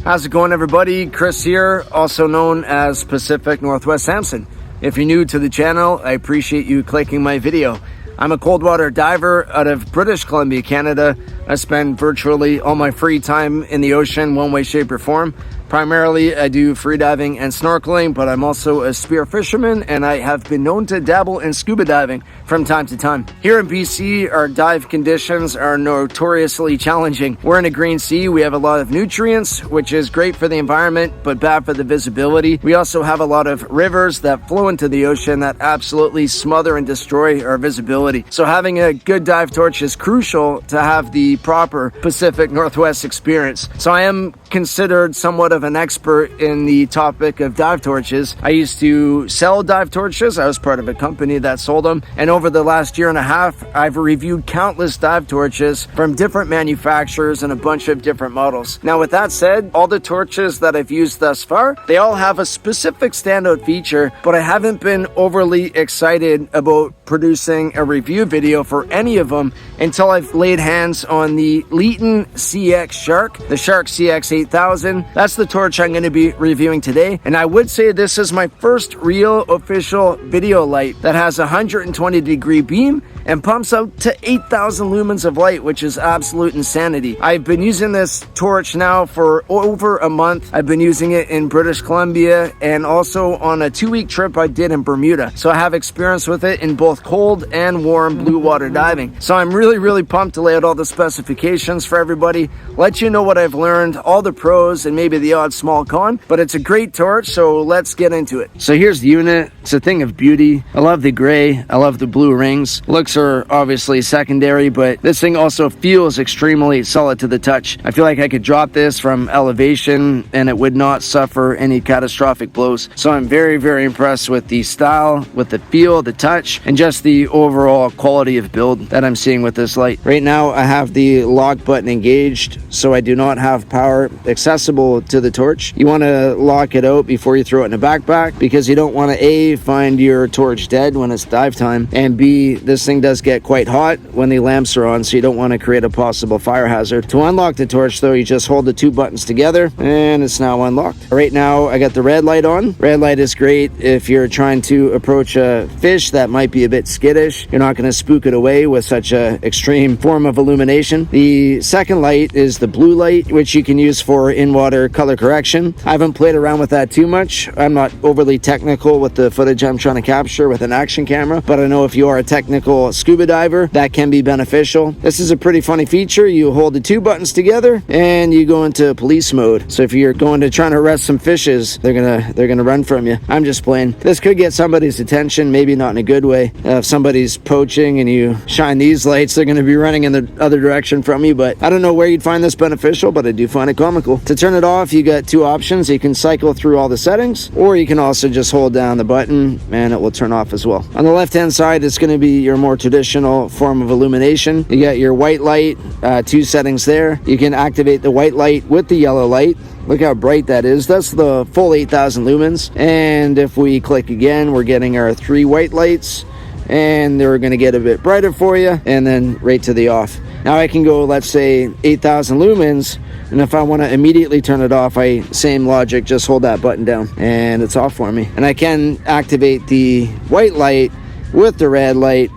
How's it going, everybody? Chris here, also known as Pacific Northwest Samson. If you're new to the channel, I appreciate you clicking my video. I'm a cold water diver out of British Columbia, Canada. I spend virtually all my free time in the ocean, one way, shape, or form. Primarily, I do freediving and snorkeling, but I'm also a spear fisherman, and I have been known to dabble in scuba diving from time to time. Here in BC, our dive conditions are notoriously challenging. We're in a green sea. We have a lot of nutrients, which is great for the environment, but bad for the visibility. We also have a lot of rivers that flow into the ocean that absolutely smother and destroy our visibility. So having a good dive torch is crucial to have the proper Pacific Northwest experience. So I am considered somewhat of an expert in the topic of dive torches. I used to sell dive torches. I was part of a company that sold them, and over the last year and a half, I've reviewed countless dive torches from different manufacturers and a bunch of different models. Now, with that said, all the torches that I've used thus far, they all have a specific standout feature, but I haven't been overly excited about producing a review video for any of them until I've laid hands on the Leton CX Shark, the Shark CX 8000. That's the torch I'm going to be reviewing today, and I would say this is my first real official video light that has a 120-degree beam and pumps out to 8,000 lumens of light, which is absolute insanity. I've been using this torch now for over a month. I've been using it in British Columbia and also on a 2-week trip I did in Bermuda. So I have experience with it in both cold and warm blue water diving. So I'm really pumped to lay out all the specifications for everybody, let you know what I've learned, all the pros and maybe the odd small con, but it's a great torch, so let's get into it. So here's the unit. It's a thing of beauty. I love the gray. I love the blue rings. Looks are obviously secondary, but this thing also feels extremely solid to the touch. I feel like I could drop this from elevation and it would not suffer any catastrophic blows. So I'm very impressed with the style, with the feel, the touch, and just the overall quality of build that I'm seeing with this light. Right now I have the lock button engaged, so I do not have power accessible to the torch. You want to lock it out before you throw it in a backpack, because you don't want to A, find your torch dead when it's dive time, and B, this thing does get quite hot when the lamps are on, so you don't want to create a possible fire hazard. To unlock the torch though, you just hold the two buttons together and it's now unlocked. Right now I got the red light on. Red light is great if you're trying to approach a fish that might be a bit skittish. You're not going to spook it away with such a extreme form of illumination. The second light is the blue light, which you can use for in-water color correction. I haven't played around with that too much. I'm not overly technical with the footage I'm trying to capture with an action camera, but I know if you are a technical scuba diver, that can be beneficial. This is a pretty funny feature. You hold the two buttons together and you go into police mode. So if you're going to try to arrest some fishes, they're gonna run from you. I'm just playing. This could get somebody's attention, maybe not in a good way. If somebody's poaching and you shine these lights, they're gonna be running in the other direction from you. But I don't know where you'd find this beneficial, but I do find it comical. To turn it off, you got two options. You can cycle through all the settings, or you can also just hold down the button and it will turn off as well. On the left hand side, it's going to be your more traditional form of illumination. You got your white light, two settings there. You can activate the white light with the yellow light. Look how bright that is. That's the full 8,000 lumens. And if we click again, we're getting our 3 white lights, and they're going to get a bit brighter for you, and then right to the off. Now I can go, let's say 8,000 lumens, and if I want to immediately turn it off, same logic, just hold that button down and it's off for me. And I can activate the white light with the red light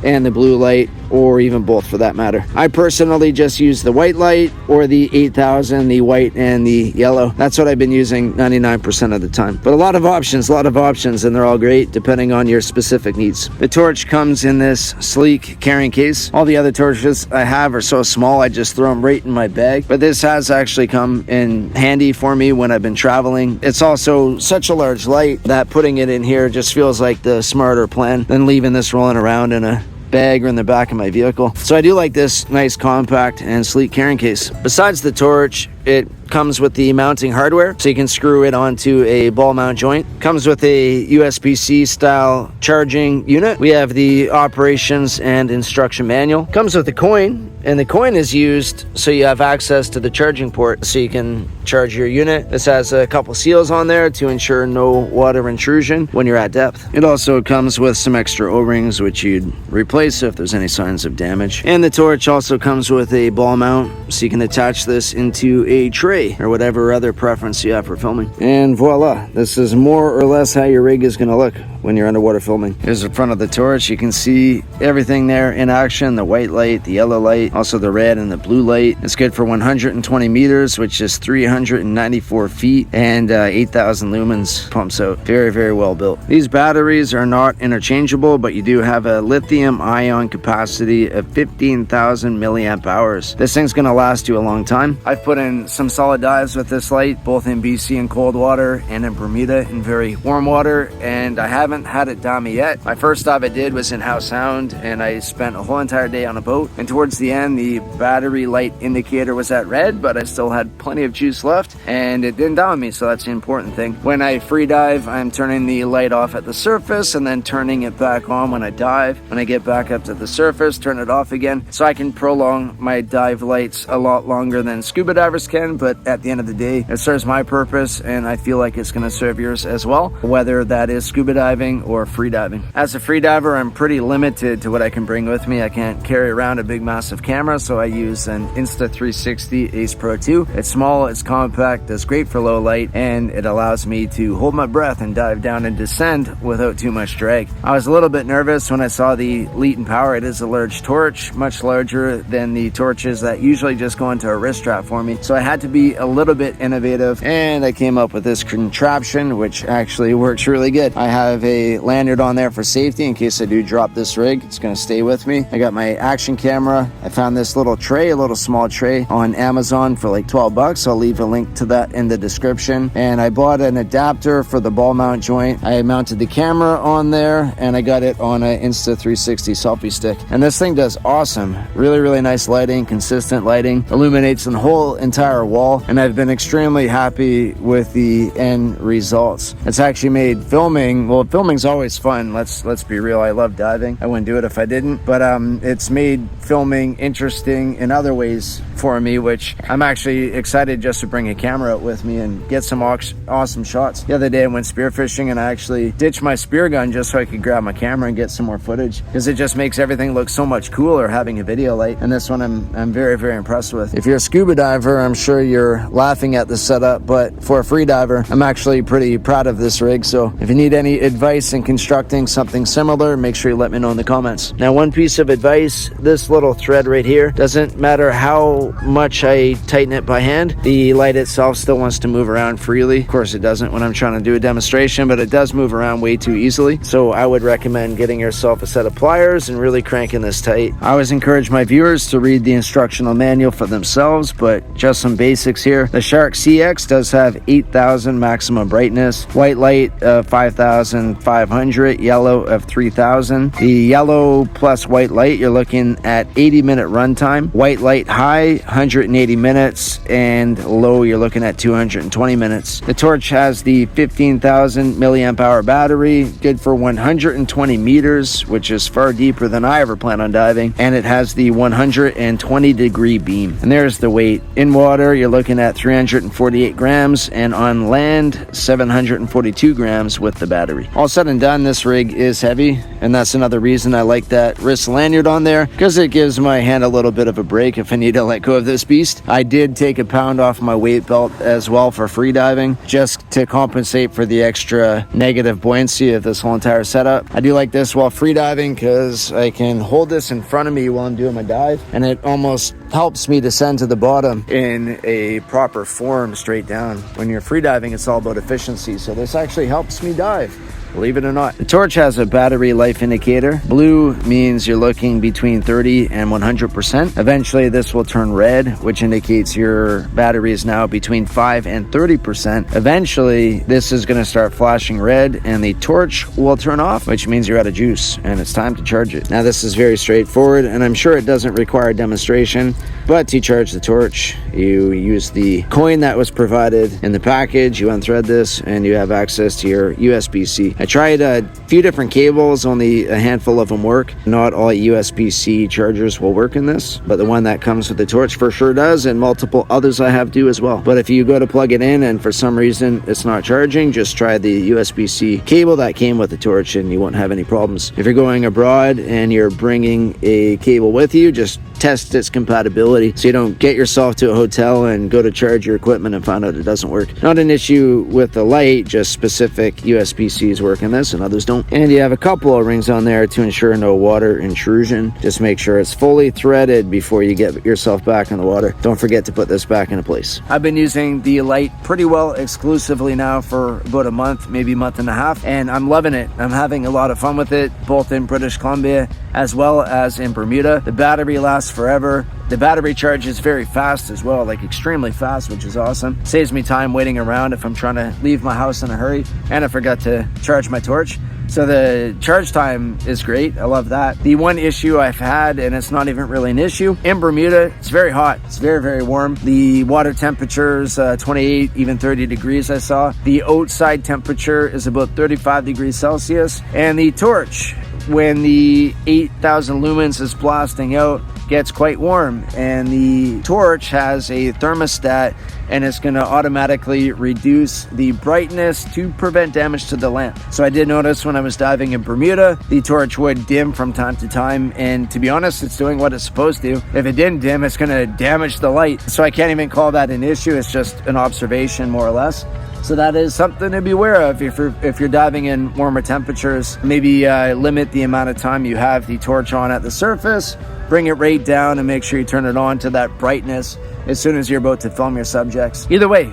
and the blue light, or even both for that matter. I personally just use the white light or the 8000, the white and the yellow. That's what I've been using 99% of the time. But a lot of options, and they're all great depending on your specific needs. The torch comes in this sleek carrying case. All the other torches I have are so small, I just throw them right in my bag. But this has actually come in handy for me when I've been traveling. It's also such a large light that putting it in here just feels like the smarter plan than leaving this rolling around in a bag or in the back of my vehicle. So I do like this nice compact and sleek carrying case. Besides the torch, it comes with the mounting hardware, so you can screw it onto a ball mount joint. Comes with a USB-C style charging unit. We have the operations and instruction manual. Comes with a coin, and the coin is used so you have access to the charging port so you can charge your unit. This has a couple seals on there to ensure no water intrusion when you're at depth. It also comes with some extra O-rings which you'd replace if there's any signs of damage. And the torch also comes with a ball mount, so you can attach this into a tray or whatever other preference you have for filming. And voila, this is more or less how your rig is going to look when you're underwater filming. Here's the front of the torch. You can see everything there in action, the white light, the yellow light, also the red and the blue light. It's good for 120 meters, which is 394 feet, and 8,000 lumens pumps out. Very, very well built. These batteries are not interchangeable, but you do have a lithium ion capacity of 15,000 milliamp hours. This thing's gonna last you a long time. I've put in some solid dives with this light, both in BC in cold water and in Bermuda in very warm water, and I haven't had it down me yet. My first dive I did was in Howe Sound, and I spent a whole entire day on a boat, and towards the end the battery light indicator was at red, but I still had plenty of juice left, and it didn't down me, so that's the important thing. When I free dive, I'm turning the light off at the surface and then turning it back on when I dive. When I get back up to the surface, turn it off again, so I can prolong my dive lights a lot longer than scuba divers can, but at the end of the day, it serves my purpose, and I feel like it's going to serve yours as well, whether that is scuba diving or free diving. As a free diver, I'm pretty limited to what I can bring with me. I can't carry around a big massive camera, so I use an Insta360 Ace Pro 2. It's small, it's compact, it's great for low light, and it allows me to hold my breath and dive down and descend without too much drag. I was a little bit nervous when I saw the LetonPower. It is a large torch, much larger than the torches that usually just go into a wrist strap for me, so I had to be a little bit innovative, and I came up with this contraption, which actually works really good. I have a lanyard on there for safety in case I do drop this rig. It's going to stay with me. I got my action camera. I found this little tray, a little small tray on Amazon for like 12 bucks. I'll leave a link to that in the description. And I bought an adapter for the ball mount joint. I mounted the camera on there, and I got it on an Insta360 selfie stick. And this thing does awesome. Really, really nice lighting, consistent lighting, illuminates the whole entire wall, and I've been extremely happy with the end results. It's actually made filming, well, filming's always fun. Let's be real. I love diving. I wouldn't do it if I didn't, but it's made filming interesting in other ways for me, which I'm actually excited just to bring a camera out with me and get some awesome shots. The other day I went spearfishing, and I actually ditched my spear gun just so I could grab my camera and get some more footage, because it just makes everything look so much cooler having a video light, and this one I'm very, very impressed with. If you're a scuba diver, I'm sure you're laughing at the setup, but for a free diver, I'm actually pretty proud of this rig. So if you need any advice in constructing something similar, make sure you let me know in the comments. Now, one piece of advice, this little thread right here, doesn't matter how much I tighten it by hand, the light itself still wants to move around freely. Of course it doesn't when I'm trying to do a demonstration, but it does move around way too easily. So I would recommend getting yourself a set of pliers and really cranking this tight. I always encourage my viewers to read the instructional manual for themselves, but just some basics here. The Shark CX does have 8,000 maximum brightness, white light of 5,500, yellow of 3,000. The yellow plus white light, you're looking at 80-minute runtime. White light high, 180 minutes, and low, you're looking at 220 minutes. The torch has the 15,000 milliamp hour battery, good for 120 meters, which is far deeper than I ever plan on diving, and it has the 120 degree beam. And there's the weight. In water, you're looking at 348 grams, and on land, 742 grams with the battery. All said and done, this rig is heavy, and that's another reason I like that wrist lanyard on there, because it gives my hand a little bit of a break if I need to let go of this beast. I did take a pound off my weight belt as well for free diving, just to compensate for the extra negative buoyancy of this whole entire setup. I do like this while free diving because I can hold this in front of me while I'm doing my dive, and it almost helps me descend to the bottom in a proper form straight down. When you're free diving, it's all about efficiency, so this actually helps me dive, believe it or not. The torch has a battery life indicator. Blue means you're looking between 30 and 100%. Eventually this will turn red, which indicates your battery is now between 5 and 30%. Eventually this is going to start flashing red and the torch will turn off, which means you're out of juice and it's time to charge it. Now this is very straightforward, and I'm sure it doesn't require a demonstration, but to charge the torch, you use the coin that was provided in the package, you unthread this, and you have access to your USB-C. I tried a few different cables, only a handful of them work. Not all USB-C chargers will work in this, but the one that comes with the torch for sure does, and multiple others I have do as well. But if you go to plug it in and for some reason it's not charging, just try the USB-C cable that came with the torch and you won't have any problems. If you're going abroad and you're bringing a cable with you, just test its compatibility compatibility, so you don't get yourself to a hotel and go to charge your equipment and find out it doesn't work. Not an issue with the light, just specific USB-Cs work in this and others don't. And you have a couple of rings on there to ensure no water intrusion. Just make sure it's fully threaded before you get yourself back in the water. Don't forget to put this back into place. I've been using the light pretty well exclusively now for about a month, maybe a month and a half, and I'm loving it. I'm having a lot of fun with it, both in British Columbia as well as in Bermuda. The battery lasts forever. The battery charge is very fast as well, like extremely fast, which is awesome. Saves me time waiting around if I'm trying to leave my house in a hurry and I forgot to charge my torch. So the charge time is great. I love that. The one issue I've had, and it's not even really an issue, in Bermuda, it's very hot. It's very, very warm. The water temperature's 28, even 30 degrees I saw. The outside temperature is about 35 degrees Celsius. And the torch, when the 8,000 lumens is blasting out, gets quite warm, and the torch has a thermostat, and it's going to automatically reduce the brightness to prevent damage to the lamp. So I did notice when I was diving in Bermuda, the torch would dim from time to time, and to be honest, it's doing what it's supposed to. If it didn't dim, it's going to damage the light. So I can't even call that an issue. It's just an observation, more or less. So that is something to be aware of if you're diving in warmer temperatures. Maybe limit the amount of time you have the torch on at the surface, bring it right down, and make sure you turn it on to that brightness as soon as you're about to film your subjects. Either way,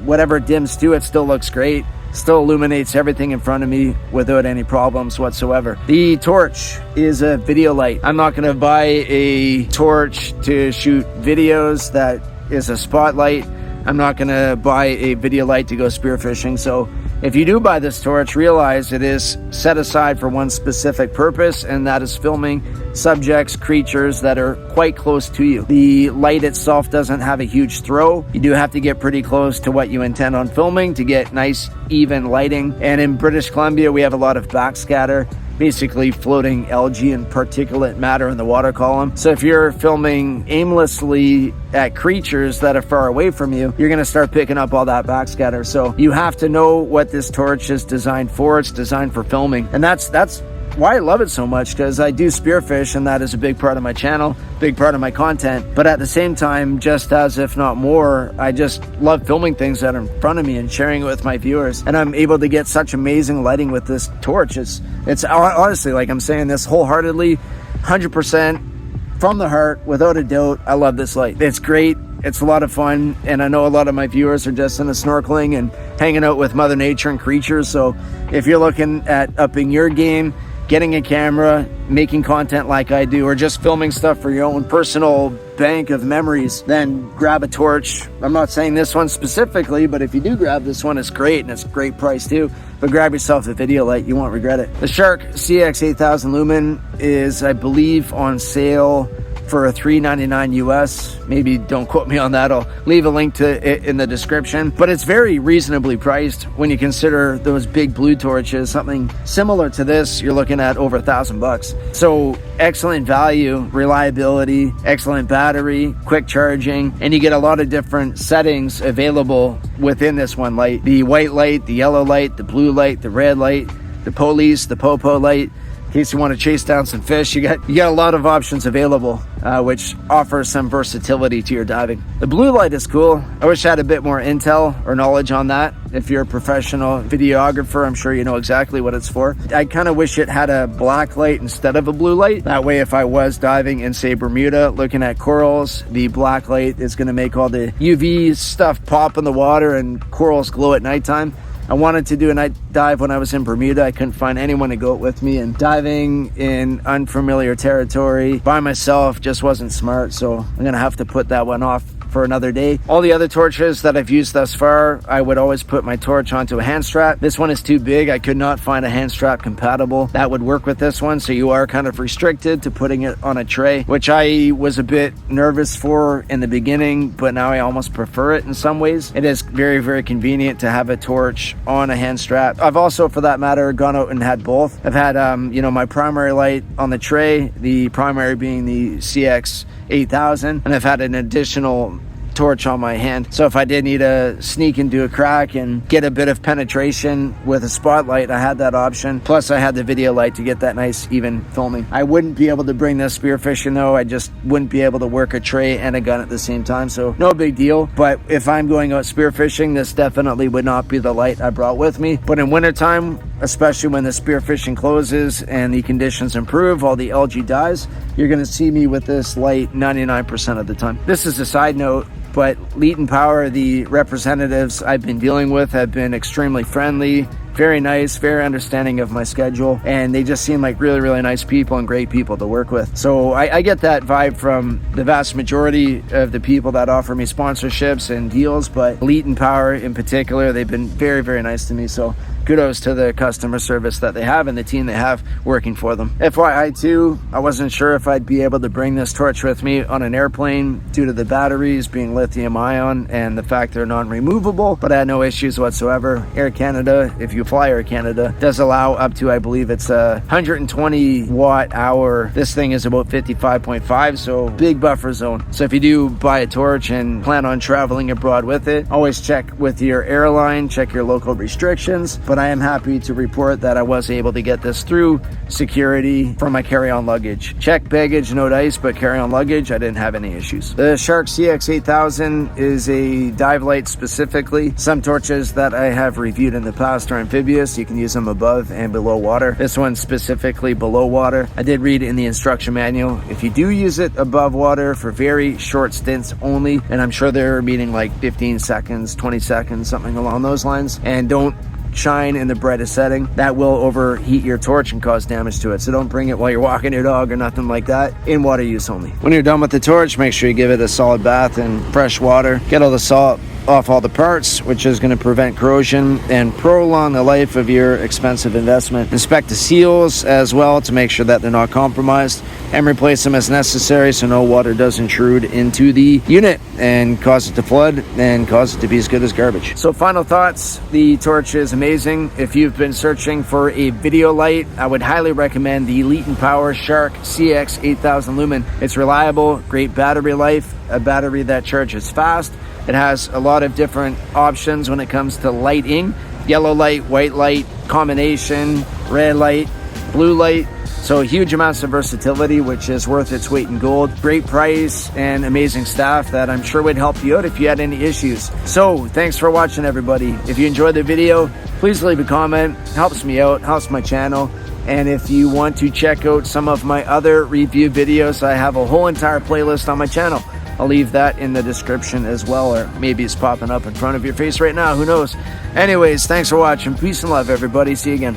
whatever it dims to, it still looks great. Still illuminates everything in front of me without any problems whatsoever. The torch is a video light. I'm not going to buy a torch to shoot videos that is a spotlight. I'm not going to buy a video light to go spearfishing. So if you do buy this torch, realize it is set aside for one specific purpose, and that is filming subjects, creatures that are quite close to you. The light itself doesn't have a huge throw. You do have to get pretty close to what you intend on filming to get nice, even lighting. And in British Columbia, we have a lot of backscatter, basically floating algae and particulate matter in the water column. So if you're filming aimlessly at creatures that are far away from you, you're going to start picking up all that backscatter. So you have to know what this torch is designed for. It's designed for filming. And that's why I love it so much, because I do spearfish, and that is a big part of my channel, big part of my content. But at the same time, just as if not more, I just love filming things that are in front of me and sharing it with my viewers. And I'm able to get such amazing lighting with this torch. It's honestly, like I'm saying this wholeheartedly, 100% from the heart, without a doubt. I love this light. It's great. It's a lot of fun, and I know a lot of my viewers are just into snorkeling and hanging out with Mother Nature and creatures. So if you're looking at upping your game, getting a camera, making content like I do, or just filming stuff for your own personal bank of memories, then grab a torch. I'm not saying this one specifically, but if you do grab this one, it's great, and it's a great price too. But grab yourself a video light, you won't regret it. The Shark CX 8000 Lumen is, I believe, on sale for $399 US. Maybe don't quote me on that. I'll leave a link to it in the description. But it's very reasonably priced when you consider those big blue torches. Something similar to this, you're looking at over $1,000. So excellent value, reliability, excellent battery, quick charging, and you get a lot of different settings available within this one light. The white light, the yellow light, the blue light, the red light, the police, the popo light. In case you want to chase down some fish, you got a lot of options available, which offers some versatility to your diving. The blue light is cool. I wish I had a bit more intel or knowledge on that. If you're a professional videographer, I'm sure you know exactly what it's for. I kind of wish it had a black light instead of a blue light. That way, if I was diving in, say, Bermuda, looking at corals, the black light is going to make all the UV stuff pop in the water and corals glow at nighttime. I wanted to do a night dive when I was in Bermuda. I couldn't find anyone to go with me, and diving in unfamiliar territory by myself just wasn't smart, so I'm gonna have to put that one off for another day. All the other torches that I've used thus far, I would always put my torch onto a hand strap. This one is too big. I could not find a hand strap compatible that would work with this one, so you are kind of restricted to putting it on a tray, which I was a bit nervous for in the beginning, but now I almost prefer it in some ways. It is very, very convenient to have a torch on a hand strap. I've also, for that matter, gone out and had both. I've had my primary light on the tray, the primary being the CX 8000, and I've had an additional torch on my hand. So if I did need to sneak into a crack and get a bit of penetration with a spotlight, I had that option. Plus I had the video light to get that nice even filming. I wouldn't be able to bring this spearfishing though. I just wouldn't be able to work a tray and a gun at the same time. So no big deal. But if I'm going out spearfishing, this definitely would not be the light I brought with me. But in wintertime, especially when the spearfishing closes and the conditions improve, all the algae dies, you're going to see me with this light 99% of the time. This is a side note, but LetonPower, the representatives I've been dealing with have been extremely friendly, very nice, very understanding of my schedule, and they just seem like really nice people and great people to work with. So I get that vibe from the vast majority of the people that offer me sponsorships and deals, but LetonPower in particular, they've been very nice to me. So kudos to the customer service that they have and the team they have working for them. FYI too, I wasn't sure if I'd be able to bring this torch with me on an airplane due to the batteries being lithium ion and the fact they're non-removable, but I had no issues whatsoever. Air Canada, if you fly Air Canada, does allow up to, I believe it's a 120 watt hour. This thing is about 55.5, so big buffer zone. So if you do buy a torch and plan on traveling abroad with it, always check with your airline, check your local restrictions. But I am happy to report that I was able to get this through security for my carry-on luggage. Check baggage, no dice, but carry-on luggage, I didn't have any issues. The Shark CX 8000 is a dive light specifically. Some torches that I have reviewed in the past are amphibious. You can use them above and below water. This one's specifically below water. I did read in the instruction manual, if you do use it above water for very short stints only, and I'm sure they're meaning like 15 seconds, 20 seconds, something along those lines, and don't shine in the brightest setting, that will overheat your torch and cause damage to it. So don't bring it while you're walking your dog or nothing like that. In water use only. When you're done with the torch, make sure you give it a solid bath in fresh water. Get all the salt off all the parts, which is going to prevent corrosion and prolong the life of your expensive investment. Inspect the seals as well to make sure that they're not compromised, and replace them as necessary so no water does intrude into the unit and cause it to flood and cause it to be as good as garbage. So final thoughts, the torch is amazing. If you've been searching for a video light, I would highly recommend the LetonPower Shark CX 8000 Lumen. It's reliable, great battery life, a battery that charges fast. It has a lot of different options when it comes to lighting: yellow light, white light, combination, red light, blue light. So huge amounts of versatility, which is worth its weight in gold. Great price and amazing staff that I'm sure would help you out if you had any issues. So thanks for watching, everybody. If you enjoyed the video, please leave a comment. Helps me out, helps my channel. And if you want to check out some of my other review videos, I have a whole entire playlist on my channel. I'll leave that in the description as well, or maybe it's popping up in front of your face right now, who knows. Anyways, thanks for watching. Peace and love, everybody. See you again.